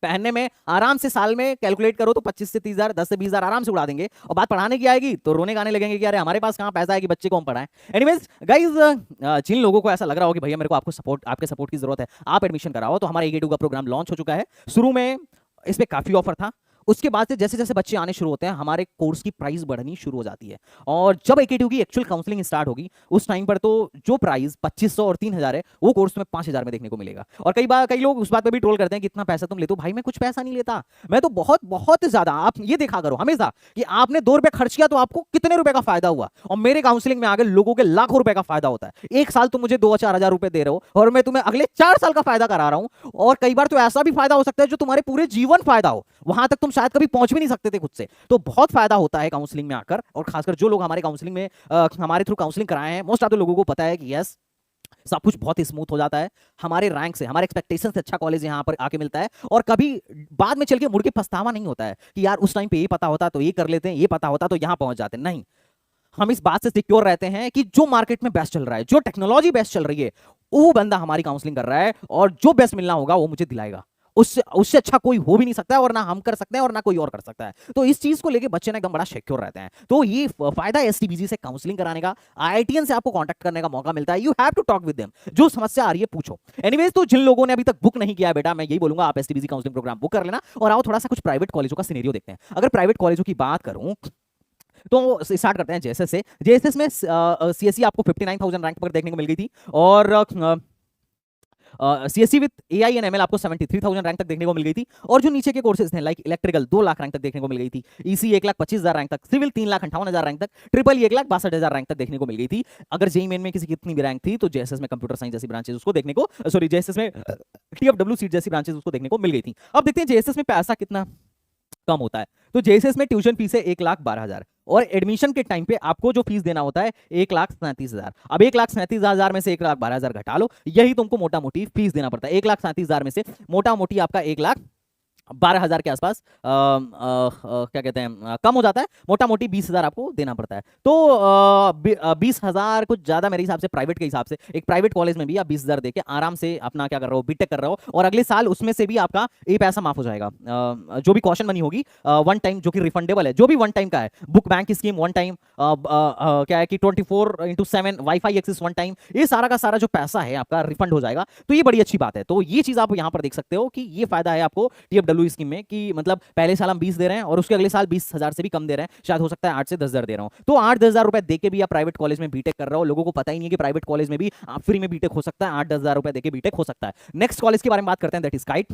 पहनने में आराम से साल में कैलकुलेट करो तो 25 से 30,000, 10 से 20,000 आराम से उड़ा देंगे। और बात पढ़ाने की आएगी तो रोने गाने लगेंगे कि अरे हमारे पास कहां पैसा है कि बच्चे को हम पढ़ाएं। एनीवेज गाइस, जिन लोगों को ऐसा लग रहा हो कि भैया मेरे को आपके सपोर्ट की जरूरत है, आप एडमिशन कराओ, तो हमारा AKTU का प्रोग्राम लॉन्च हो चुका है। शुरू में इस पे काफी ऑफर था, उसके बाद से जैसे जैसे बच्चे आने शुरू होते हैं, हमारे कोर्स की प्राइस बढ़नी शुरू हो जाती है। और जब AKTU की एक्चुअल काउंसलिंग स्टार्ट होगी, उस टाइम पर तो जो प्राइस 2,500 और 3,000 है, वो कोर्स में 5,000 में देखने को मिलेगा। और कई लोग उस बात पे भी ट्रोल करते हैं कि इतना पैसा तुम लेते हो। भाई मैं कुछ पैसा नहीं लेता, मैं तो बहुत बहुत ज्यादा, आप ये देखा करो हमेशा कि आपने 2 रुपए खर्च किया तो आपको कितने रुपए का फायदा हुआ। और मेरे काउंसलिंग में आगे लोगों के लाखों रुपए का फायदा होता है। एक साल तुम मुझे 2-4 हजार रुपए दे रहे हो और मैं तुम्हें अगले 4 साल का फायदा करा रहा हूं। और कई बार तो ऐसा भी फायदा हो सकता है जो तुम्हारे पूरे जीवन फायदा हो, वहां तक तुम शायद कभी पहुंच भी नहीं सकते थे खुद से। तो बहुत फायदा होता है काउंसलिंग में आकर। और खासकर जो लोग हमारे काउंसलिंग में हमारे थ्रू काउंसलिंग कराए हैं, मोस्ट ऑफ द लोगों को पता है कि यस, सब कुछ बहुत ही स्मूथ हो जाता है। हमारे रैंक से, हमारे एक्सपेक्टेशन से अच्छा कॉलेज यहां पर आके मिलता है। और कभी बाद में चल के मुड़ के पछतावा नहीं होता है कि यार उस टाइम पे ये पता होता तो ये कर लेते हैं, ये पता होता तो यहां पहुंच जाते। नहीं, हम इस बात से सिक्योर रहते हैं कि जो मार्केट में बेस्ट चल रहा है, जो टेक्नोलॉजी बेस्ट चल रही है, वो बंदा हमारी काउंसलिंग कर रहा है, और जो बेस्ट मिलना होगा वो मुझे दिलाएगा। उससे अच्छा कोई हो भी नहीं सकता है, और ना हम कर सकते हैं और ना कोई और कर सकता है। तो इस चीज को लेके बच्चे ना एकदम बड़ा सिक्योर रहते हैं। तो ये फायदा STBG से काउंसलिंग कराने का, IITian से आपको कांटेक्ट करने का मौका मिलता है। You have to talk with them, जो समस्या आ रही है पूछो। एनीवेज, तो जिन लोगों ने अभी तक बुक नहीं किया है बेटा, मैं यही बोलूंगा आप STBG काउंसलिंग प्रोग्राम बुक कर लेना। और आओ थोड़ा सा कुछ प्राइवेट कॉलेजों का सिनेरियो देखते हैं। अगर प्राइवेट कॉलेजों की बात करूं तो स्टार्ट करते हैं JSS से। JSS में CSE आपको 59,000 रैंक पर देखने को मिल गई थी, और CSE with AI and ML आपको 73,000 रैंक तक देखने को मिल गई थी। और जो नीचे के कोर्सेज थे लाइक इलेक्ट्रिकल 2 लाख रैंक तक देखने को मिल गई थी, EC 1,25,000 रैंक तक, सिविल 3,58,000 रैंक तक, ट्रिपल 1,62,000 रैंक तक देखने को मिल गई थी। अगर जेईई मेन में किसी की इतनी भी रैंक थी तो JSS में कंप्यूटर साइंस जैसी ब्रांचेस उसको देखने को, सॉरी JSS में TFW सीट जैसी ब्रांचेस उसको देखने को मिल गई थी। अब देखते हैं JSS में पैसा कितना कम होता है। तो JSS में ट्यूशन फीस है 1,12,000, और एडमिशन के टाइम पे आपको जो फीस देना होता है 1,37,000। अब 1,37,000 में से 1,12,000 घटा लो, यही तुमको मोटा मोटी फीस देना पड़ता है। 1,37,000 में से मोटा मोटी आपका 1,00,000 12,000 के आसपास क्या कहते हैं कम हो जाता है, मोटा मोटी 20,000 आपको देना पड़ता है। तो 20,000 कुछ ज्यादा मेरे हिसाब से प्राइवेट के हिसाब से, एक प्राइवेट कॉलेज में भी आप 20,000 देके आराम से अपना क्या कर रहे हो, बीटेक कर रहे हो, और अगले साल उसमें से भी आपका ये पैसा माफ हो जाएगा। जो भी कॉशन मनी होगी वन टाइम, जो कि रिफंडेबल है, जो भी वन टाइम का है, book bank scheme one time, क्या है कि 24/7 वाईफाई एक्सेस वन टाइम, ये सारा का सारा जो पैसा है आपका रिफंड हो जाएगा। तो ये बड़ी अच्छी बात है। तो ये चीज आप यहाँ पर देख सकते हो कि ये फायदा है आपको टीएफडब्ल्यू स्कीम में, कि मतलब पहले साल हम 20 दे रहे हैं और उसके अगले साल 20,000 से भी कम दे रहे हैं, शायद हो सकता है 8 से 10,000 दे रहा हूं। तो 8-10,000 रुपए देके भी आप प्राइवेट कॉलेज में बीटेक कर रहे हो, लोगों को पता ही नहीं है कि प्राइवेट कॉलेज में भी आप फ्री में बीटेक हो सकता है, 8-10,000 रुपए देके बीटेक हो सकता है। नेक्स्ट कॉलेज के बारे में बात करते हैं, दैट इज काइट।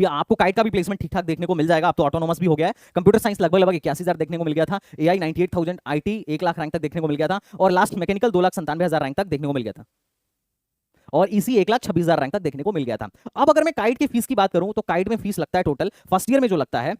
आपको काइट का भी प्लेसमेंट ठीक ठाक देखने को मिल जाएगा। अब तो ऑटोनोमस भी हो गया है। कंप्यूटर साइंस लगभग 81,000 देखने को मिल गया था, एआई 98,000, आईटी 1 लाख रैंक तक देखने को मिल गया था, और लास्ट मैकेनिकल 2,97,000 रैंक तक देखने को मिल गया था, और इसी 1,26,000 रैंक तक देखने को मिल गया था। अब अगर मैं काइट की फीस की बात करूं तो काइट में फीस लगता है टोटल फर्स्ट ईयर में जो लगता है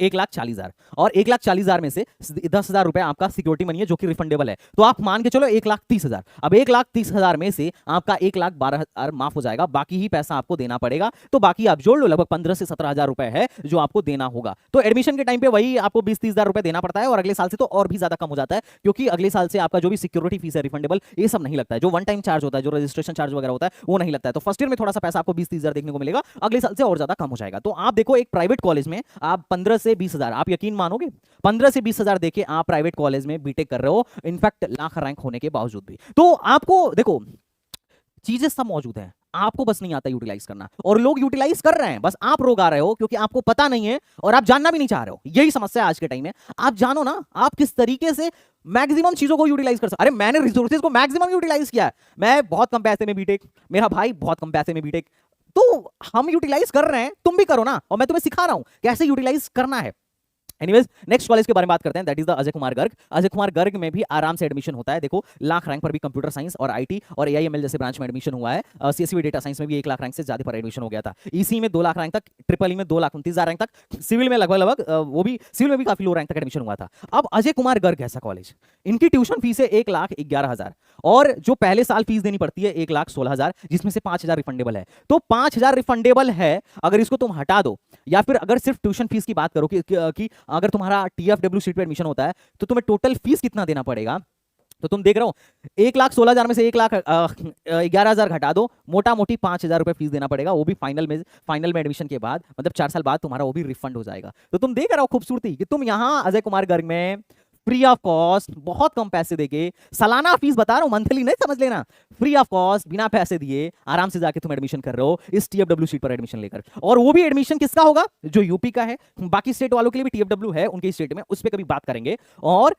1,40,000, और 1,40,000 में से 10,000 रुपए आपका सिक्योरिटी मनी है जो कि रिफंडेबल है। तो आप मान के चलो 1,30,000। अब 1,30,000 में से आपका 1,12,000 माफ हो जाएगा, बाकी ही पैसा आपको देना पड़ेगा। तो बाकी आप जोड़ लो, लगभग 15 से 17,000 रुपए है जो आपको देना होगा। तो एडमिशन के टाइम पे वही आपको 20-30,000 रुपए देना पड़ता है, और अगले साल से तो और भी ज्यादा कम हो जाता है, क्योंकि अगले साल से आपका जो भी सिक्योरिटी फीस है रिफंडेबल, ये सब नहीं लगता है। जो वन टाइम चार्ज होता है, जो रजिस्ट्रेशन चार्ज वगैरह होता है, वो नहीं लगता है। तो फर्स्ट ईयर में थोड़ा सा पैसा आपको 20-30,000 देखने को मिलेगा, अगले साल से और ज्यादा कम हो जाएगा। तो आप देखो, एक प्राइवेट कॉलेज में आप 15 से 20,000, आप यकीन मानोगे 15 से 20,000 देके आप प्राइवेट कॉलेज में बीटेक कर रहे हो, इनफैक्ट लाख रैंक होने के बावजूद भी। तो आपको देखो, चीजें सब मौजूद हैं, आपको बस नहीं आता यूटिलाइज करना, और लोग यूटिलाइज कर रहे हैं, बस आप रोक आ रहे हो क्योंकि आपको पता नहीं है और आप जानना भी नहीं चाह रहे हो। यही समस्या है आज के टाइम में। आप जानो ना, आप किस तरीके से मैक्सिमम चीजों को यूटिलाइज कर सकते। अरे मैंने रिसोर्सेज को मैक्सिमम यूटिलाइज किया है, मैं बहुत कम पैसे में बीटेक, मेरा भाई बहुत कम पैसे में बीटेक, तो हम यूटिलाइज कर रहे हैं, तुम भी करो ना, और मैं तुम्हें सिखा रहा हूं कैसे यूटिलाइज करना है। एनीवेज, नेक्स्ट कॉलेज के बारे में बात करते हैं, that is the Ajay Kumar Garg. Ajay Kumar Garg में भी आराम से एडमिशन होता है। देखो, लाख रैंक पर भी कंप्यूटर साइंस और आईटी और एआईएमएल जैसे ब्रांच में एडमिशन हुआ है। सीएससी डेटा साइंस में भी 1 लाख रैंक से ज्यादा पर एडमिशन हो गया था। ईसी में 2 लाख रैंक तक, ट्रिपल ई में 2,29,000 रैंक तक, सिविल में लगभग वो भी सिविल में भी काफी लो रैंक तक एडमिशन हुआ था। अब अजय कुमार गर्ग ऐसा कॉलेज, इनकी ट्यूशन फीस है 1,11,000, और जो पहले साल फीस देनी पड़ती है 1,16,000, जिसमें से 5,000 रिफंडेबल है। तो 5,000 रिफंडेबल है, अगर इसको तुम हटा दो, या फिर अगर सिर्फ ट्यूशन फीस की बात करो कि अगर तुम्हारा टीएफडब्ल्यू सीट पे एडमिशन होता है तो तुम्हें टोटल फीस कितना देना पड़ेगा, तो तुम देख रहे हो 1,16,000 में से 1,11,000 घटा दो, मोटा मोटी 5,000 रुपए फीस देना पड़ेगा, वो भी फाइनल में एडमिशन के बाद, मतलब 4 साल बाद तुम्हारा वो भी रिफंड हो जाएगा। तो तुम देख रहे हो खूबसूरती कि तुम यहाँ अजय कुमार गर्ग में फ्री ऑफ कॉस्ट, बहुत कम पैसे देके, सालाना फीस बता रहा हूं, मंथली नहीं समझ लेना, फ्री ऑफ कॉस्ट बिना पैसे दिए आराम से जाके तुम एडमिशन कर रहे हो इस टीएफडब्ल्यू सीट पर एडमिशन लेकर। और वो भी एडमिशन किसका होगा, जो यूपी का है। बाकी स्टेट वालों के लिए भी टीएफडब्ल्यू है उनके स्टेट में, उस पर कभी बात करेंगे। और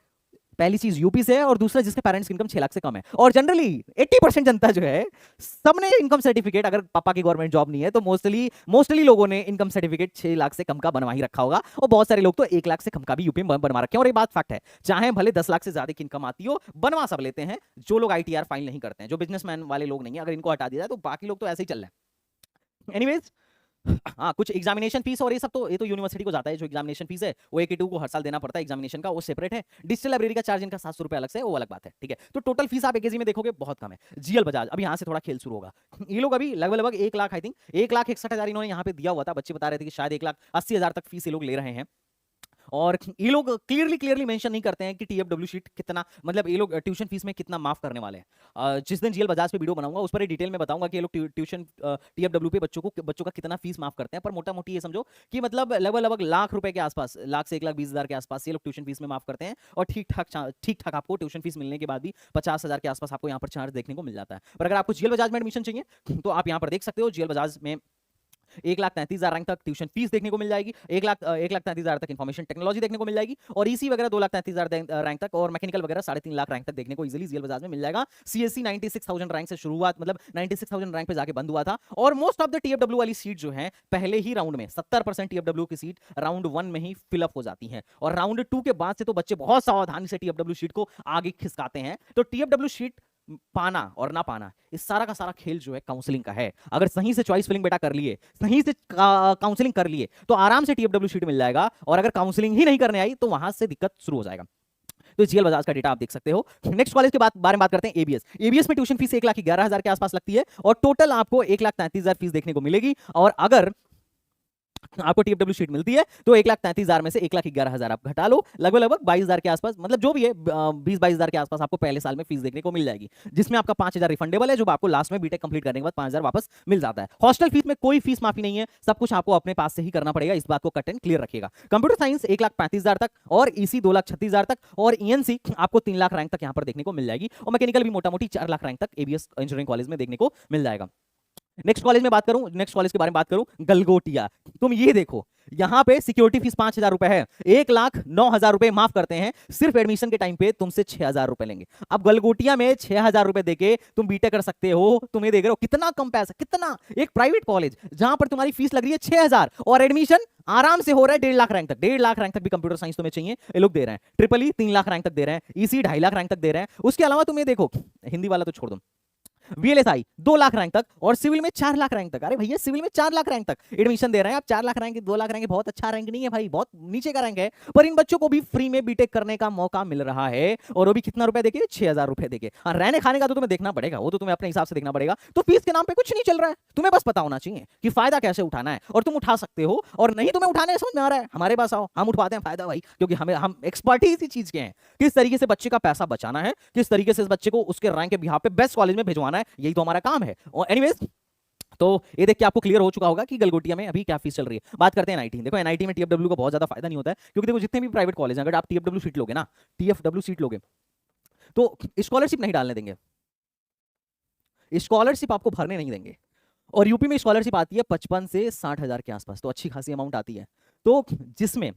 पहली चीज यूपी से है, और दूसरा जिसके पेरेंट्स की इनकम 6 लाख से कम है। और जनरली 80% जनता जो है, सबने इनकम सर्टिफिकेट, अगर पापा की गवर्नमेंट जॉब नहीं है तो मोस्टली लोगों ने इनकम सर्टिफिकेट 6 लाख से कम का बनवा ही रखा होगा, और बहुत सारे लोग तो 1 लाख से कम का भी यूपी में बनवा रखे हैं। और ये बात फैक्ट है, चाहे भले 10 लाख से ज्यादा की इनकम आती हो, बनवा सब लेते हैं। जो लोग आईटीआर फाइल नहीं करते हैं, जो बिजनेसमैन वाले लोग नहीं है, अगर इनको हटा दिया जाए तो बाकी लोग तो ऐसे ही चल रहे हैं। एनीवेज, हाँ, कुछ एग्जामिनेशन फीस और ये सब तो ये तो यूनिवर्सिटी को जाता है। जो एग्जामिनेशन फीस है वो AQ को हर साल देना पड़ता है, एग्जामिनेशन का वो सेपरेट है। डिजिटल लाइब्रेरी का चार्ज इनका 700 रुपए अलग से, वो अलग बात है, ठीक है। तो टोटल फीस आप AKG में देखोगे बहुत कम है। जीएल बजाज, अब यहाँ से थोड़ा खेल शुरू होगा। ये लोग अभी लगभग 1 लाख, आई थिंक 1,61,000 इन्होंने यहाँ पे दिया हुआ था। बच्चे बता रहे थे कि शायद 1,80,000 तक फीस ये लोग ले रहे हैं। और ये लोग क्लियरली मेंशन नहीं करते हैं कि टीएफडब्ल्यू शीट कितना, मतलब ये लोग ट्यूशन फीस में कितना माफ करने वाले हैं। जिस दिन जीएल बजाज पे वीडियो बनाऊंगा उस पर डिटेल में बताऊंगा कि ये लोग ट्यूशन टीएफडब्ल्यू पे बच्चों का कितना फीस माफ करते हैं। पर मोटा मोटी ये समझो कि मतलब लगभग लाख रुपए के आसपास, लाख से 1,20,000 के आसपास ये लोग ट्यूशन फीस में माफ करते हैं। और ठीक ठाक आपको ट्यूशन फीस मिलने के बाद भी 50,000 के आसपास आपको यहाँ पर चार्ज देखने को मिल जाता है। पर अगर आपको जीएल बजाज में एडमिशन चाहिए तो आप यहाँ पर देख सकते हो, जीएल बजाज में 1,33,000 रैंक तक ट्यूशन फीस देखने को मिल जाएगी। 1,33,000 तक इन्फॉर्मेशन टेक्नोलॉजी देखने को मिल जाएगी, और ईसी वगैरह 2,33,000 रैंक तक, और मैकेनिकल वगैरह 3.5 लाख रैंक तक देखने को इजीली जीएल बजाज में मिल जाएगा। सीएससी 96,000 रैंक से शुरुआत, मतलब 96,000 रैंक पे जाके बंद हुआ था। और मोस्ट ऑफ द टीएफडब्ल्यू वाली सीट जो है पहले ही राउंड में 70% टीएफडब्ल्यू की सीट राउंड 1 में ही फिलअप हो जाती है, और राउंड 2 के बाद से तो बच्चे बहुत सावधानी से टीएफडब्ल्यू सीट को आगे खिसकाते हैं। तो टीएफडब्ल्यू सीट पाना और ना पाना, इस सारा का सारा खेल जो है काउंसलिंग का है। अगर सही से चॉइस फिलिंग बेटा कर लिए, सही से काउंसलिंग कर लिए, तो आराम से टीएफडब्ल्यू शीट मिल जाएगा। और अगर काउंसलिंग ही नहीं करने आई तो वहां से दिक्कत शुरू हो जाएगा। तो जीएल बजाज का डेटा आप देख सकते हो। नेक्स्ट कॉलेज के बारे में बात करते हैं एबीएस। एबीएस में ट्यूशन फीस 1,11,000 के आसपास लगती है, और टोटल आपको 1,33,000 फीस देखने को मिलेगी। और अगर आपको टीएफडब्ल्यू शीट मिलती है, तो 1,33,000 में से 1,11,000 आप घटा लो, लगभग लगभग 22,000 के आसपास, मतलब जो भी है 20-22,000 के आसपास आपको पहले साल में फीस देखने को मिल जाएगी, जिसमें आपका 5,000 रिफंडेबल है, जो आपको लास्ट में बीटेक कंप्लीट करने के बाद 5,000 वापस मिल जाता है। हॉस्टल फीस में कोई फीस माफी नहीं है, सब कुछ आपको अपने पास से ही करना पड़ेगा, इस बात को कट एंड क्लियर रखिएगा। कंप्यूटर साइंस 1,35,000 तक, और ईसी 2,36,000 तक, और ईएनसी आपको 3 लाख रैंक तक यहाँ पर देखने को मिल जाएगी, और मैकेनिकल भी मोटा मोटी 4 लाख रैंक तक एबीएस इंजीनियरिंग कॉलेज में देखने को मिल जाएगा। नेक्स्ट कॉलेज में बात करूं, नेक्स्ट कॉलेज के बारे में बात करूं, गलगोटिया। तुम ये देखो, यहां पे सिक्योरिटी फीस 5,000 रुपए है, 1,09,000 रुपए माफ करते हैं, सिर्फ एडमिशन के टाइम पे तुमसे 6,000 रुपए लेंगे। अब गलगोटिया में 6,000 रुपए देके तुम बीटेक कर सकते हो, तुम ये देख रहे हो कितना कम पैसा, कितना, एक प्राइवेट कॉलेज जहां पर तुम्हारी फीस लग रही है 6,000 और एडमिशन आराम से हो रहा है 1.5 लाख रैंक तक। 1.5 लाख रैंक तक भी कंप्यूटर साइंस तुम्हें चाहिए, ये लोग दे रहे हैं। ट्रिपल ई 3 लाख रैंक तक दे रहे हैं, ईसी 2.5 लाख रैंक तक दे रहे हैं। उसके अलावा तुम ये देखो, हिंदी वाला तो छोड़ दो, वीएलएसआई 2 लाख रैंक तक, और सिविल में 4 लाख रैंक तक। अरे भैया सिविल में 4 लाख रैंक तक एडमिशन दे रहे हैं आप, 4 लाख रैंक 2 लाख रैंक बहुत अच्छा रैंक नहीं है भाई, बहुत नीचे का रैंक है, पर इन बच्चों को भी फ्री में बीटेक करने का मौका मिल रहा है, और वो भी कितना रुपए देके, 6,000 रुपए देके। हाँ, रहने खाने का तो तुम्हें देखना पड़ेगा, वो तो तुम्हें अपने हिसाब से देखना पड़ेगा, तो फीस के नाम पे कुछ नहीं चल रहा है, तुम्हें बस पता होना चाहिए कि फायदा कैसे उठाना है, और तुम उठा सकते हो, और नहीं तुम्हें उठाने समझ में आ रहा है, हमारे पास आओ, हम उठवाते हैं फायदा भाई, क्योंकि हम एक्सपर्ट ही इसी चीज के हैं, किस तरीके से बच्चे का पैसा बचाना है, किस तरीके से इस बच्चे को उसके रैंक के बिहाफ पे बेस्ट कॉलेज में भिजवाना है, यही तो हमारा काम है। और एनीवेज, तो ये देख के आपको क्लियर हो चुका होगा कि गलगोटिया में अभी क्या फीस चल रही है। बात करते हैं एनआईटी। देखो एनआईटी में टीएफडब्ल्यू का बहुत ज्यादा फायदा नहीं होता है, क्योंकि देखो जितने भी प्राइवेट कॉलेज हैं, अगर आप टीएफडब्ल्यू सीट लोगे ना, टीएफडब्ल्यू सीट लोगे तो स्कॉलरशिप नहीं डालने देंगे, स्कॉलरशिप आपको भरने नहीं देंगे, और यूपी में स्कॉलरशिप आती है 55 से 60,000 के आसपास, तो अच्छी खासी अमाउंट आती है, तो जिसमें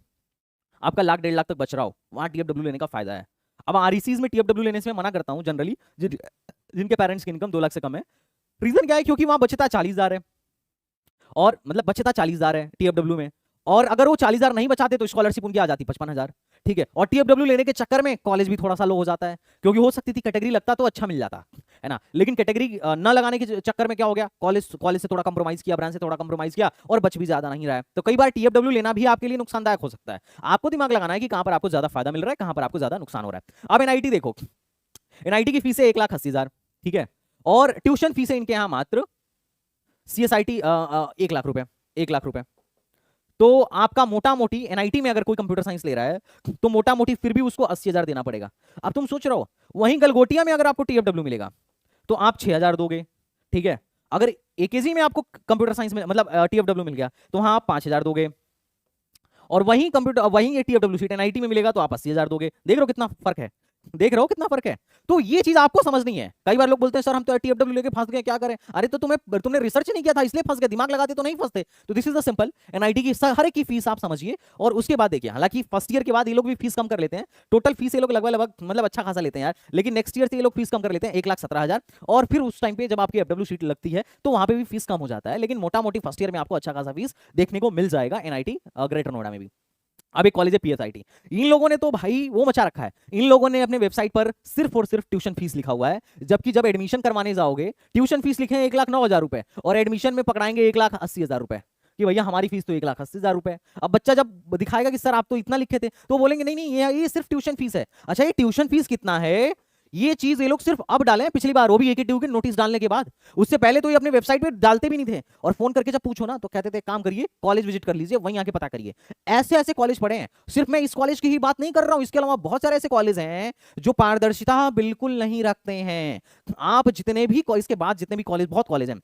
आपका लाख 1.5 लाख तक बच रहा हो, वहां टीएफडब्ल्यू लेने का फायदा है। अब आरईसीज में टीएफडब्ल्यू लेने से मैं मना करता हूं जनरली, जिनके पेरेंट्स की इनकम 2 लाख से कम है। रीजन क्या है, क्योंकि वहां बचता 40,000 है, और मतलब बचता 40,000 है टीएफडब्ल्यू में, और अगर वो 40,000 नहीं बचाते तो स्कॉलरशिप उनकी आ जाती 55,000, ठीक है। और टीएफडब्ल्यू लेने के चक्कर में कॉलेज भी थोड़ा सा लो हो जाता है, क्योंकि हो सकती थी कैटेगरी लगता तो अच्छा मिल जाता है ना, लेकिन कैटेगरी न लगाने के चक्कर में क्या हो गया, कॉलेज से थोड़ा कंप्रोमाइज किया, ब्रांच से थोड़ा कंप्रोमाइज किया, और बच भी ज्यादा नहीं रहा है। तो कई बार टीएफडब्ल्यू लेना भी आपके लिए नुकसानदायक हो सकता है। आपको दिमाग लगाना है कि कहां पर आपको ज्यादा फायदा मिल रहा है, कहां पर आपको ज्यादा नुकसान हो रहा है। अब एनआईटी देखो, एनआईटी की फीस है 1,80,000, ठीक है, और ट्यूशन फीस है इनके यहाँ मात्र सीएसआईटी 1 लाख रुपए, 1 लाख रुपए। तो आपका मोटा मोटी एनआईटी में अगर कोई कंप्यूटर साइंस ले रहा है तो मोटा मोटी फिर भी उसको 80,000 देना पड़ेगा। अब तुम सोच रहे हो, वहीं गलगोटिया में अगर आपको टीएफडब्ल्यू मिलेगा तो आप 6,000 दोगे, ठीक है। अगर एकेजी में आपको कंप्यूटर साइंस में मतलब टीएफडब्ल्यू मिल गया तो हाँ आप 5,000 दोगे, और वहीं टीएफडब्ल्यू सीट एनआईटी में मिलेगा तो आप 80,000 दोगे। देख रहे हो कितना फर्क है, देख रहे हो कितना फर्क है। तो ये चीज आपको समझनी है। कई बार लोग बोलते हैं सर हम तो टीएफडब्ल्यू लेके फंस गए, क्या करें। अरे तो तुमने रिसर्च नहीं किया था इसलिए फंस गए, दिमाग लगाते तो नहीं फंसते। तो this is the simple, NIT की हर एक की फीस आप समझिए, और उसके बाद देखिए, हालांकि फर्स्ट ईयर के बाद ये लोग भी फीस कम कर लेते हैं, टोटल फीस ये लोग लगभग मतलब अच्छा खासा लेते हैं यार, लेकिन नेक्स्ट ईयर से ये लोग फीस कम कर लेते हैं 1,17,000, और फिर उस टाइम पे जब आपकी एफडब्ल्यू सीट लगती है तो वहां पे भी फीस कम हो जाता है, लेकिन मोटा मोटी फर्स्ट ईयर में आपको अच्छा खासा फीस देखने को मिल जाएगा एनआईटी ग्रेटर नोएडा में भी। अब एक कॉलेज है पीएसआईटी, इन लोगों ने तो भाई वो मचा रखा है। इन लोगों ने अपने वेबसाइट पर सिर्फ और सिर्फ ट्यूशन फीस लिखा हुआ है, जबकि जब एडमिशन करवाने जाओगे ट्यूशन फीस लिखे 1,09,000 रुपए, और एडमिशन में पकड़ाएंगे 1,80,000 रुपए कि भैया हमारी फीस तो 1,80,000 रुपए। अब बच्चा जब दिखाएगा कि सर आप तो इतना लिखे थे, तो बोलेंगे नहीं नहीं ये सिर्फ ट्यूशन फीस है। अच्छा ये ट्यूशन फीस कितना है, ये चीज ये लोग सिर्फ अब डाले, पिछली बार वो भी AKTU के नोटिस डालने के बाद, उससे पहले तो ये अपने वेबसाइट पे डालते भी नहीं थे। और फोन करके जब पूछो ना तो कहते थे काम करिए कॉलेज विजिट कर लीजिए, वहीं आके पता करिए। ऐसे ऐसे कॉलेज पढ़े हैं, सिर्फ मैं इस कॉलेज की ही बात नहीं कर रहा हूं, इसके अलावा बहुत सारे ऐसे कॉलेज हैं जो पारदर्शिता बिल्कुल नहीं रखते हैं। आप जितने भी इसके बाद जितने भी कॉलेज, बहुत कॉलेज हैं,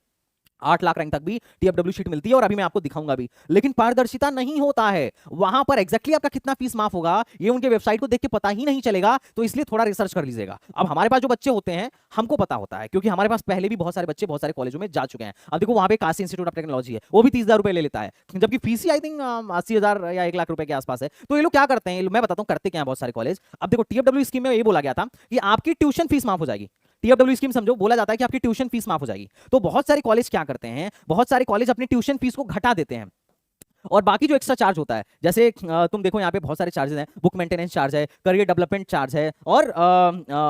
8 लाख रैंक तक भी टीएफडब्ल्यू शीट मिलती है, और अभी मैं आपको दिखाऊंगा भी, लेकिन पारदर्शिता नहीं होता है। वहां पर एग्जैक्टली आपका कितना फीस माफ होगा ये उनके वेबसाइट को देख के पता ही नहीं चलेगा, तो इसलिए थोड़ा रिसर्च कर लीजिएगा। अब हमारे पास जो बच्चे होते हैं हमको पता होता है, क्योंकि हमारे पास पहले भी बहुत सारे बच्चे बहुत सारे कॉलेजों में जा चुके हैं। अब देखो वहां पे काशी इंस्टीट्यूट ऑफ टेक्नोलॉजी है, वो भी 30,000 रुपए ले लेता है, जबकि फीस ही आई थिंक 80,000 या 1 लाख रुपए के आसपास है। तो ये लोग क्या करते हैं, मैं बताता हूँ करते क्या है बहुत सारे कॉलेज। अब देखो टीएफडब्ल्यू स्कीम में ये बोला गया था कि आपकी ट्यूशन फीस माफ हो जाएगी। टीएफडब्ल्यू स्कीम समझो, बोला जाता है कि आपकी ट्यूशन फीस माफ हो जाएगी। तो बहुत सारे कॉलेज क्या करते हैं, बहुत सारे कॉलेज अपनी ट्यूशन फीस को घटा देते हैं, और बाकी जो एक्स्ट्रा चार्ज होता है, जैसे तुम देखो यहाँ पे बहुत सारे चार्जेस हैं, बुक मेंटेनेंस चार्ज है, करियर डेवलपमेंट चार्ज है, और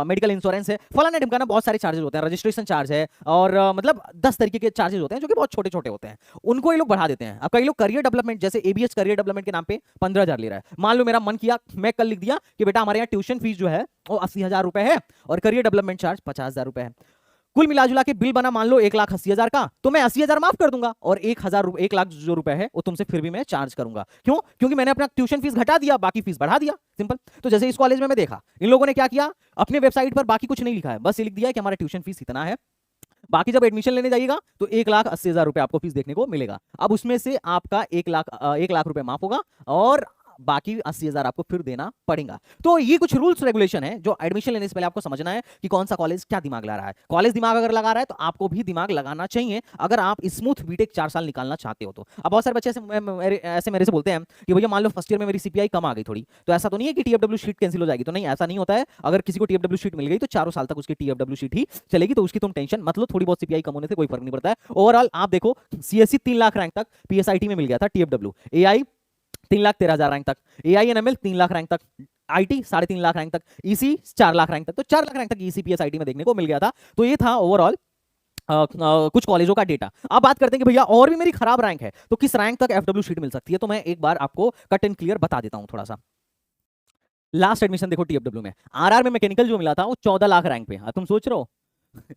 मेडिकल इंश्योरेंस है, फलाना ढिमकाना बहुत सारे चार्जेस होते हैं, रजिस्ट्रेशन चार्ज है, और मतलब 10 तरीके के चार्जेस होते हैं जो कि बहुत छोटे छोटे होते हैं, उनको ये लोग बढ़ा देते हैं। अब कई लोग करियर डेवलपमेंट, जैसे एबीएच करियर डेवलपमेंट के नाम पे 15,000 ले रहा है। मान लो मेरा मन किया, मैं कल लिख दिया कि बेटा हमारे यहाँ ट्यूशन फीस जो है वो 80,000 रुपए है, और करियर डेवलपमेंट चार्ज 50,000 रुपए है। कुल मिलाजुला के बिल बना मान लो 1,80,000 का, तो मैं 80,000 माफ कर दूंगा और 1,00,000 जो रुपए है वो तुमसे फिर भी मैं चार्ज करूंगा। क्यों? क्योंकि मैंने अपना ट्यूशन फीस घटा दिया, बाकी फीस बढ़ा दिया, सिंपल। तो जैसे इस कॉलेज में मैं देखा इन लोगों ने क्या किया, अपने वेबसाइट पर बाकी कुछ नहीं लिखा है, बस ये लिख दिया है कि हमारा ट्यूशन फीस इतना है, बाकी जब एडमिशन लेने जाइएगा तो 1,80,000 रुपए आपको फीस देखने को मिलेगा। अब उसमें से आपका 1 लाख रुपए माफ होगा और बाकी 80,000 आपको फिर देना पड़ेगा। तो ये कुछ रूल्स रेगुलेशन है जो एडमिशन लेने से पहले आपको समझना है कि कौन सा कॉलेज क्या दिमाग लगा रहा है। कॉलेज दिमाग अगर लगा रहा है तो आपको भी दिमाग लगाना चाहिए, अगर आप स्मूथ बीटेक 4 साल निकालना चाहते हो तो। अब बहुत सारे बच्चे ऐसे मेरे से बोलते हैं कि भैया मान लो फर्स्ट ईयर में मेरी सीपीआई कम आ गई थोड़ी, तो ऐसा तो नहीं है कि टीएफडब्ल्यू शीट कैंसिल हो जाएगी। तो नहीं, ऐसा नहीं होता है। अगर किसी को टीएफडब्ल्यू शीट मिल गई तो 4 साल तक उसकी टीएफडब्ल्यू शीट ही चलेगी, तो उसकी तुम टेंशन मत लो। थोड़ी बहुत सीपीआई कम होने से कोई फर्क नहीं पड़ता है। ओवरऑल आप देखो, सीएससी 3 लाख रैंक तक पीएसआईटी में मिल गया था टीएफडब्ल्यू, एआई 3,13,000 रैंक तक, एआईएनएमएल 3 लाख रैंक तक, आईटी 3.5 लाख रैंक तक, ईसी 4 लाख रैंक तक। तो 4 लाख रैंक तक ईसी पीएसआईटी में देखने को मिल गया था। तो ये था ओवरऑल कुछ कॉलेजों का डेटा। अब बात करते हैं कि भैया और भी मेरी खराब रैंक है तो किस रैंक तक एफडब्ल्यू शीट मिल सकती है। तो मैं एक बार आपको कट एंड क्लियर बता देता हूं थोड़ा सा। लास्ट एडमिशन देखो टीएफडब्ल्यू में, आरआर में मैकेनिकल जो मिला था वो 14 लाख रैंक पे। तुम सोच रहे हो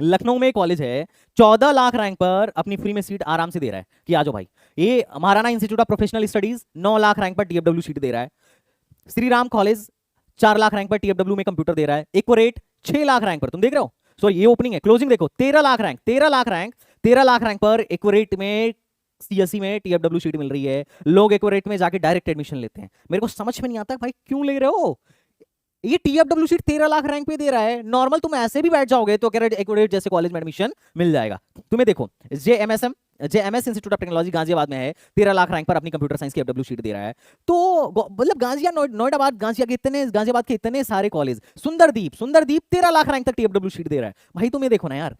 लखनऊ में कॉलेज है 14 लाख रैंक पर अपनी फ्री में सीट आराम से दे रहा है कि आ जाओ भाई। ये Maharana institute of professional studies 9 lakh rank पर टीएफडब्ल्यू सीट दे रहा है। श्री राम कॉलेज 4 लाख रैंक पर टीएफडब्ल्यू में कंप्यूटर दे रहा है। इक्वरेट 6 लाख रैंक पर, तुम देख रहे हो, सॉरी ये ओपनिंग है, क्लोजिंग देखो 13 लाख रैंक, 13 लाख रैंक पर इक्वरेट में सीएससी में टीएफडब्ल्यू सीट मिल रही है। लोग इक्वरेट में जाके डायरेक्ट एडमिशन लेते हैं। मेरे को समझ में नहीं आता भाई क्यों ले रहे हो। ये टीएफडब्ल्यू सीट 13 लाख रैंक पे दे रहा है, नॉर्मल तुम ऐसे भी बैठ जाओगे तो एक्यूरेट जैसे कॉलेज में एडमिशन मिल जाएगा तुम्हें। देखो JMS institute of technology Ghaziabad में है, 13 लाख रैंक पर अपनी कंप्यूटर साइंस की एफडब्ल्यू शीट दे रहा है। तो मतलब नोएडाबाद गाजियाबाद के इतने सारे कॉलेज, सुंदरदीप 13 लाख रैंक तक टीएफडब्ल्यू शीट दे रहा है भाई। तुम ये देखो ना यार,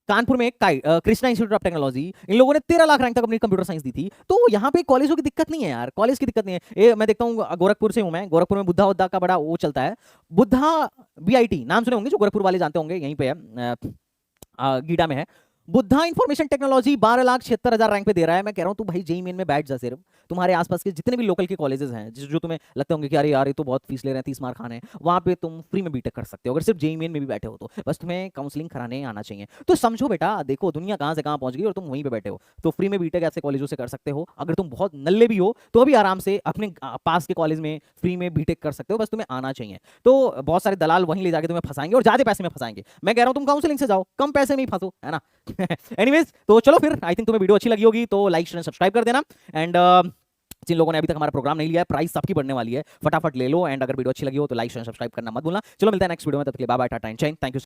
कानपुर में कृष्णा इंस्टीट्यूट ऑफ टेक्नोलॉजी, इन लोगों ने 13 लाख रैंक तक अपनी कंप्यूटर साइंस दी थी। तो यहाँ पे कॉलेजों की दिक्कत नहीं है यार, कॉलेज की दिक्कत नहीं है। मैं देखता हूँ गोरखपुर से हूँ मैं, गोरखपुर में बुद्धा उद्धा का बड़ा वो चलता है, बुद्धा बीआईटी नाम सुने होंगे, जो गोरखपुर वाले जानते होंगे, यहीं पे है, गीडा में है। बुद्धा इंफॉर्मेशन टेक्नोलॉजी 12,76,000 रैंक पे दे रहा है। मैं कह रहा हूँ तू भाई जेईई मेन में बैठ जा, सिर्फ तुम्हारे आसपास के जितने भी लोकल के कॉलेजेस हैं जो तुम्हें लगते होंगे कि अरे यार ये तो बहुत फीस ले रहे हैं, 30 मार खाने हैं, वहां पे तुम फ्री में बीटेक कर सकते हो अगर सिर्फ जेईई मेन में भी बैठे हो तो। बस तुम्हें काउंसलिंग कराने आना चाहिए। तो समझो बेटा, देखो दुनिया कहां से कहां पहुंच गई और तुम वहीं पे बैठे हो। तो फ्री में बीटेक ऐसे कॉलेजों से कर सकते हो। अगर तुम बहुत नल्ले भी हो तो भी आराम से अपने पास के कॉलेज में फ्री में बीटेक कर सकते हो, बस तुम्हें आना चाहिए। तो बहुत सारे दलाल वहीं ले जाके तुम्हें फंसाएंगे और ज्यादा पैसे में फंसाएंगे। मैं कह रहा हूं तुम काउंसलिंग से जाओ, कम पैसे में ही फंसो, है ना। एनीवेज, तो चलो फिर, आई थिंक तुम्हें वीडियो अच्छी लगी होगी तो लाइक शेयर सब्सक्राइब कर देना। एंड जिन लोगों ने अभी तक हमारा प्रोग्राम नहीं लिया है, प्राइस सबकी बढ़ने वाली है, फटाफट ले लो। एंड अगर वीडियो अच्छी लगी हो तो लाइक शेयर सब्सक्राइब करना मत भूलना। चलो मिलते हैं नेक्स्ट वीडियो में, तब तक के लिए बाय बाय, टाटा एंड जय हिंद, थैंक यू।